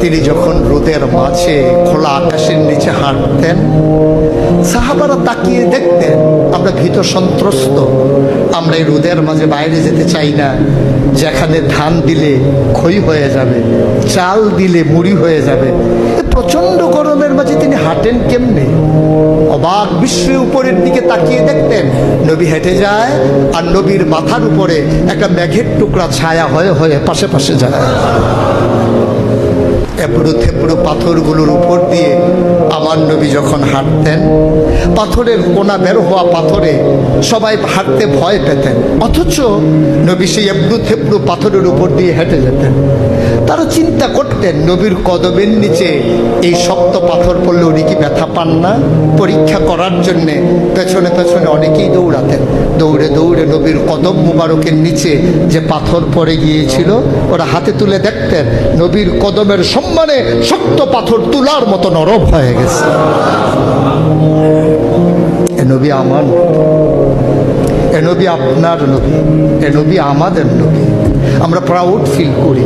তিনি যখন রোদের মাঝে খোলা আকাশের নিচে হাঁটতেন, সাহাবারা তাকিয়ে দেখতেন আমরা ভীত সন্ত্রস্ত, আমরা এই রোদের মাঝে বাইরে যেতে চাই না, যেখানে ধান দিলে ক্ষয় হয়ে যাবে, চাল দিলে মুড়ি হয়ে যাবে। প্রচন্ড গরমের মাঝে তিনি হাঁটেন কেমনে? অবাক বিস্ময়ে উপরের দিকে তাকিয়ে দেখতেন নবী হেঁটে যায়, আর নবীর মাথার উপরে একটা মেঘের টুকরা ছায়া হয়ে হয়ে পাশে পাশে যায়। এবড়ো থেবড়ো পাথরগুলোর উপর দিয়ে আমার নবী যখন হাঁটতেন, পাথরের কোনা বের হওয়া পাথরে সবাই হাঁটতে ভয় পেতেন, অথচ নবী সেই এবড়ো থেবড়ো পাথরের উপর দিয়ে হেঁটে যেতেন। তারা চিন্তা করতেন নবীর কদমের নিচে এই শক্ত পাথর পড়লে উনি কি ব্যথা পান না? পরীক্ষা করার জন্যে পেছনে পেছনে অনেকেই দৌড়াতেন। দৌড়ে দৌড়ে নবীর কদম মুবারকের নিচে যে পাথর পড়ে গিয়েছিল ওরা হাতে তুলে দেখতেন নবীর কদমের সম্মানে শক্ত পাথর তুলার মতো নরম হয়ে গেছে। এ নবী আমার, এ নবী আপনার নবী, এ নবী আমাদের নবী। আমরা প্রাউড ফিল করি।